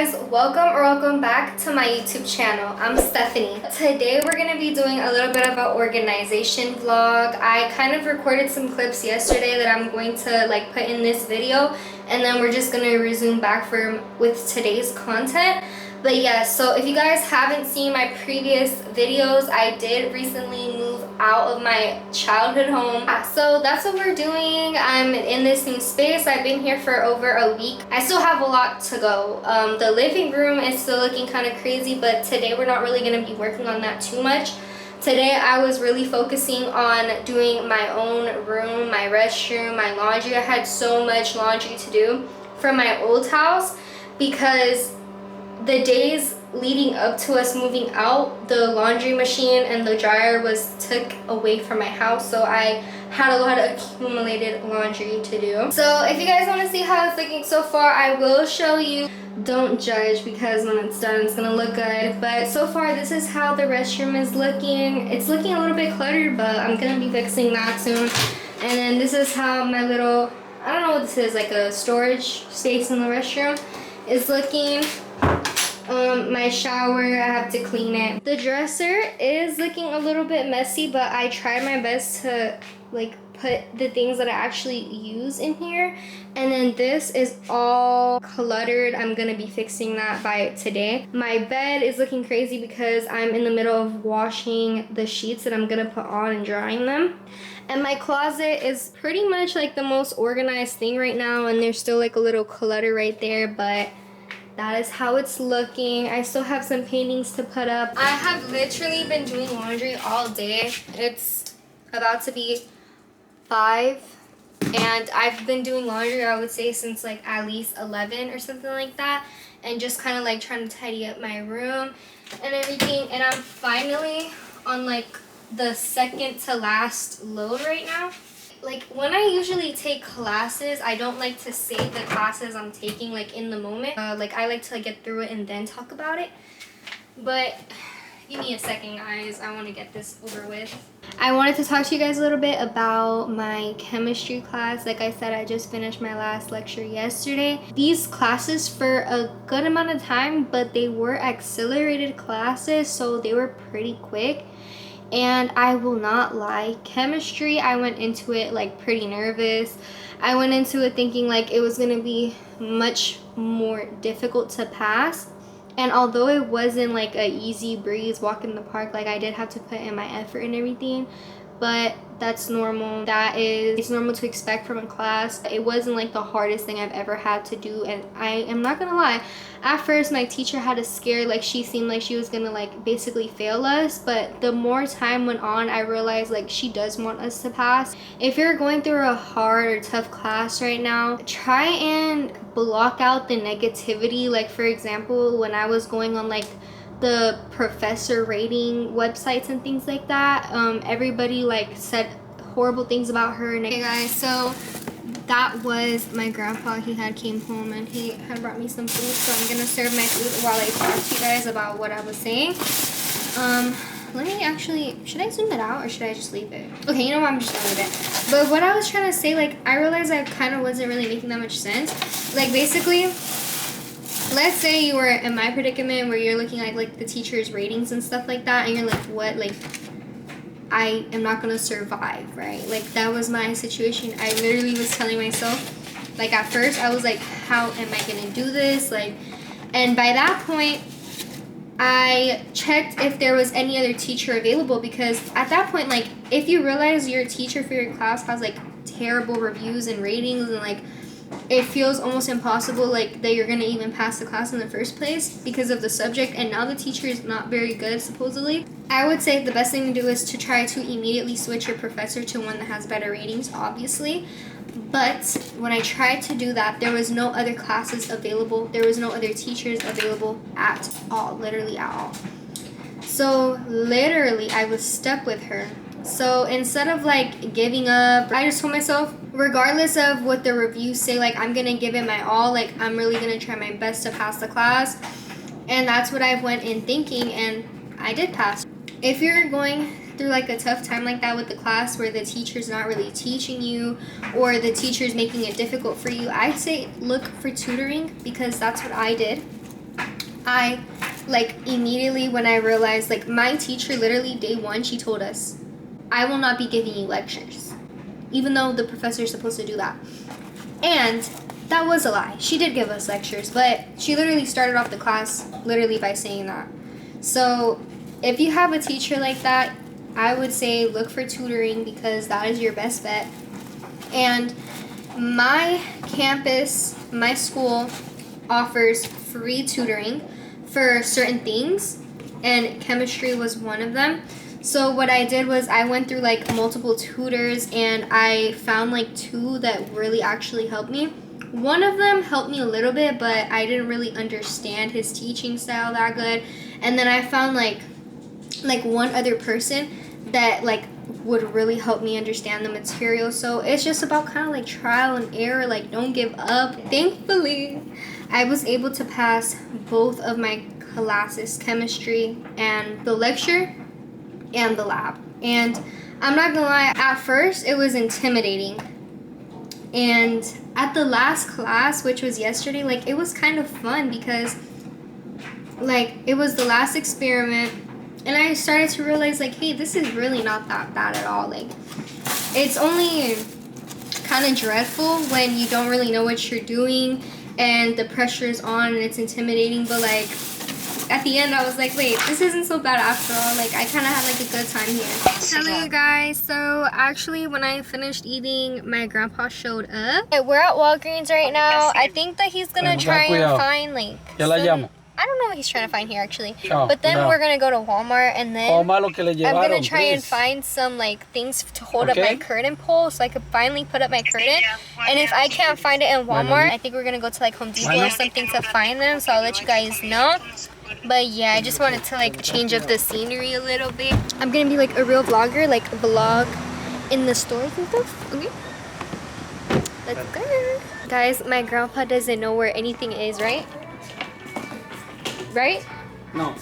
guys, welcome back to my YouTube channel. I'm Stephanie. Today we're going to be doing a little bit of an organization vlog. I kind of recorded some clips yesterday that I'm going to put in this video, and then we're just going to resume back with today's content. But yeah, so if you guys haven't seen my previous videos, I did recently move out of my childhood home. So that's what we're doing. I'm in this new space. I've been here for over a week. I still have a lot to go. The living room is still looking kind of crazy, but today we're not really going to be working on that too much. Today I was really focusing on doing my own room, my restroom, my laundry. I had so much laundry to do from my old house because the days leading up to us moving out, the laundry machine and the dryer was took away from my house, so I had a lot of accumulated laundry to do. So if you guys want to see how it's looking so far, I will show you. Don't judge, because when it's done it's gonna look good. But so far this is how the restroom is looking. It's looking a little bit cluttered, but I'm gonna be fixing that soon. And then this is how my little, I don't know what this is, like a storage space in the restroom is looking. My shower, I have to clean it. The dresser is looking a little bit messy, but I tried my best to put the things that I actually use in here. And then this is all cluttered. I'm gonna be fixing that by today. My bed is looking crazy because I'm in the middle of washing the sheets that I'm gonna put on and drying them. And my closet is pretty much the most organized thing right now, and there's still a little clutter right there, but that is how it's looking. I still have some paintings to put up. I have literally been doing laundry all day. It's about to be 5, and I've been doing laundry, I would say, since at least 11 or something like that, and just kind of trying to tidy up my room and everything. And I'm finally on the second to last load right now. When I usually take classes, I don't like to save the classes I'm taking in the moment. I like to get through it and then talk about it. But give me a second, guys. I want to get this over with. I wanted to talk to you guys a little bit about my chemistry class. Like I said, I just finished my last lecture yesterday. These classes for a good amount of time, but they were accelerated classes, so they were pretty quick. And I will not lie, chemistry, I went into it pretty nervous. I went into it thinking it was gonna be much more difficult to pass. And although it wasn't a easy breeze walk in the park, I did have to put in my effort and everything, but that's normal. It's normal to expect from a class. It wasn't the hardest thing I've ever had to do, and I am not gonna lie, at first my teacher had a scare, she seemed like she was gonna basically fail us, but the more time went on, I realized she does want us to pass. If you're going through a hard or tough class right now, try and block out the negativity. For example, when I was going on the professor rating websites and things like that, everybody said horrible things about her. And hey guys, so that was my grandpa. He came home and he had brought me some food, so I'm gonna serve my food while I talk to you guys about what I was saying. Let me actually, should I zoom it out or should I just leave it? Okay, you know what, I'm just gonna leave it. But what I was trying to say, I realized I kind of wasn't really making that much sense. Basically, let's say you were in my predicament where you're looking at the teacher's ratings and stuff like that, and you're what, I am not gonna survive, right? That was my situation. I literally was telling myself, at first I was how am I gonna do this? And by that point I checked if there was any other teacher available, because at that point, if you realize your teacher for your class has terrible reviews and ratings, and it feels almost impossible that you're gonna even pass the class in the first place because of the subject, and now the teacher is not very good supposedly, I would say the best thing to do is to try to immediately switch your professor to one that has better ratings, obviously. But when I tried to do that, there was no other classes available. There was no other teachers available at all, literally at all. So literally I was stuck with her. So instead of giving up, I just told myself, regardless of what the reviews say, I'm gonna give it my all. I'm really gonna try my best to pass the class. And that's what I went in thinking, and I did pass. If you're going through a tough time like that with the class where the teacher's not really teaching you, or the teacher's making it difficult for you, I'd say look for tutoring, because that's what I did. I like immediately when I realized, like, my teacher literally day one, she told us, I will not be giving you lectures, even though the professor is supposed to do that. And that was a lie. She did give us lectures, but she literally started off the class literally by saying that. So if you have a teacher like that, I would say look for tutoring, because that is your best bet. And my campus, my school offers free tutoring for certain things, and chemistry was one of them. So what I did was I went through like multiple tutors, and I found like 2 that really actually helped me. One of them helped me a little bit, but I didn't really understand his teaching style that good. And then I found like one other person that like would really help me understand the material. So it's just about kind of like trial and error, like don't give up. Thankfully, I was able to pass both of my classes, chemistry and the lecture and the lab. And I'm not gonna lie, at first it was intimidating. And at the last class, which was yesterday, like it was kind of fun because like it was the last experiment, and I started to realize like, hey, this is really not that bad at all. Like it's only kind of dreadful when you don't really know what you're doing and the pressure is on and it's intimidating, but like at the end I was like, wait, this isn't so bad after all. Like I kind of had like a good time here. Hello you guys. So actually when I finished eating, my grandpa showed up. We're at Walgreens right now. I think that he's gonna try and find like I don't know what he's trying to find here actually. But then we're gonna go to Walmart, and then I'm gonna try and find some like things to hold up my curtain pole so I could finally put up my curtain. And if I can't find it in Walmart, I think we're gonna go to like Home Depot or something to find them. So I'll let you guys know. But yeah, I just wanted to like change up the scenery a little bit. I'm gonna be like a real vlogger, like vlog in the stores and stuff. Okay, let's go. Guys, my grandpa doesn't know where anything is, right? Right? No.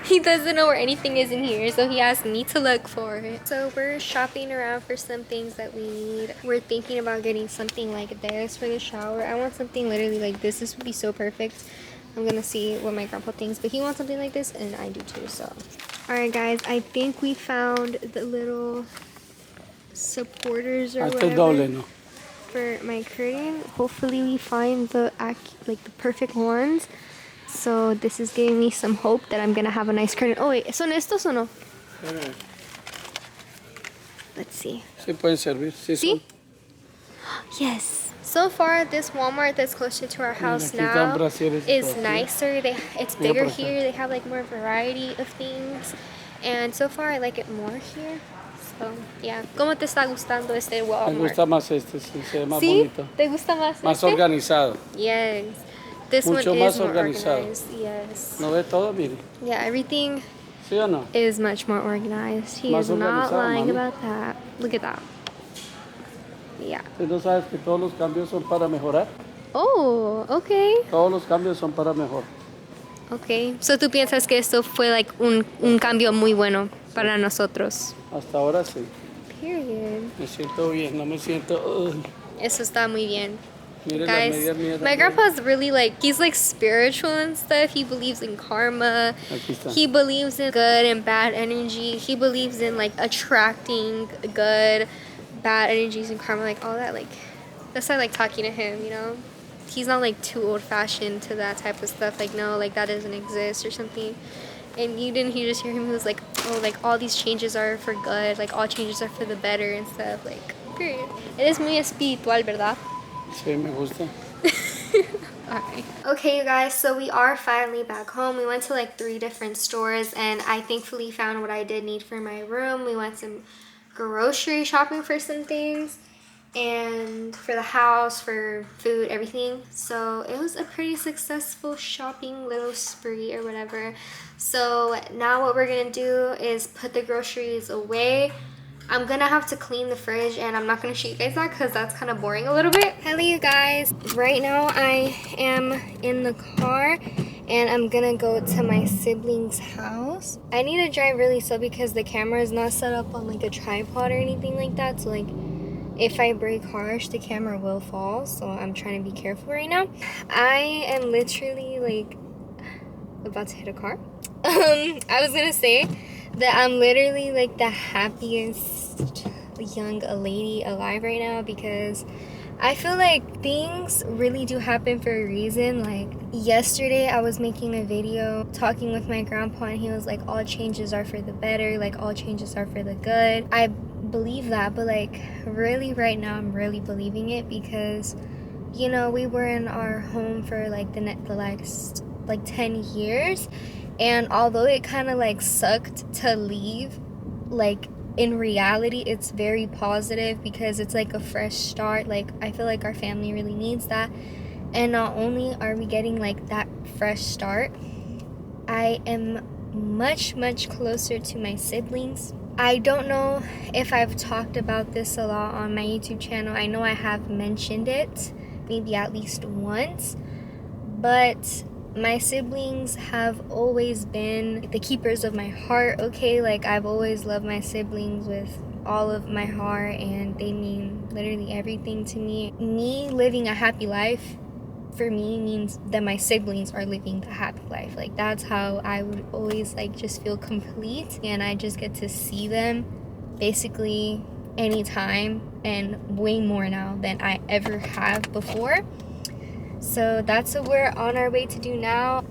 He doesn't know where anything is in here, so he asked me to look for it. So we're shopping around for some things that we need. We're thinking about getting something like this for the shower. I want something literally like this. This would be so perfect. I'm gonna see what my grandpa thinks, but he wants something like this and I do too. So alright guys, I think we found the little supporters or whatever for my curtain. Hopefully we find the like the perfect ones. So this is giving me some hope that I'm gonna have a nice curtain. Oh wait, ¿son estos o no? Let's see. Sí pueden servir. Sí. ¿Sí? Yes. So far, this Walmart that's closer to our house now is nicer. It's bigger here. They have like more variety of things. And so far, I like it more here. So, yeah. ¿Cómo te está gustando este Walmart? Me gusta más este, sí, se ve más ¿Sí? bonito. ¿Te gusta más Más organizado. Yes. This Mucho one más is more organizado. organized. Yes. ¿No ve todo? Mire. Yeah, everything ¿Sí o no? is much more organized. He Más is not organizado, lying mami. about that. Look at that. Yeah. ¿Tú no sabes que todos los cambios son para mejorar? Oh, okay. Todos los cambios son para mejor. Okay. So tú piensas que esto fue like un cambio muy bueno para nosotros. Hasta ahora sí. Period. Me siento bien, no me siento... Eso está muy bien. Mire Guys, las medias mías my aquí. grandpa's really like, he's like spiritual and stuff. He believes in karma. Aquí está. He believes in good and bad energy. He believes in like attracting good, bad energies and karma, like all that. Like, that's why I like talking to him, you know? He's not like too old-fashioned to that type of stuff. Like, no, like that doesn't exist or something. And you didn't just hear him. He was like, oh, like all these changes are for good. Like all changes are for the better and stuff. Like, period. Eres muy espiritual, ¿verdad? Sí, me gusta. Alright. Okay, you guys, so we are finally back home. We went to like 3 different stores, and I thankfully found what I did need for my room. We went some grocery shopping for some things, and for the house, for food, everything. So it was a pretty successful shopping little spree or whatever. So now what we're gonna do is put the groceries away. I'm gonna have to clean the fridge, and I'm not gonna show you guys that because that's kind of boring a little bit. Hello you guys, right now I am in the car and I'm gonna go to my sibling's house. I need to drive really slow because the camera is not set up on like a tripod or anything like that, so like if I brake harsh, the camera will fall, so I'm trying to be careful right now. I am literally like about to hit a car. I was gonna say that I'm literally like the happiest young lady alive right now, because I feel like things really do happen for a reason. Like yesterday I was making a video talking with my grandpa, and he was like, all changes are for the better, like all changes are for the good. I believe that, but like really right now I'm really believing it, because you know, we were in our home for like the last like 10 years, and although it kind of like sucked to leave, like in reality it's very positive, because it's like a fresh start. Like I feel like our family really needs that, and not only are we getting like that fresh start, I am much closer to my siblings. I don't know if I've talked about this a lot on my YouTube channel. I know I have mentioned it maybe at least once, but my siblings have always been the keepers of my heart, okay? Like I've always loved my siblings with all of my heart, and they mean literally everything to me. Me living a happy life for me means that my siblings are living the happy life. Like that's how I would always like just feel complete, and I just get to see them basically anytime, and way more now than I ever have before. So that's what we're on our way to do now.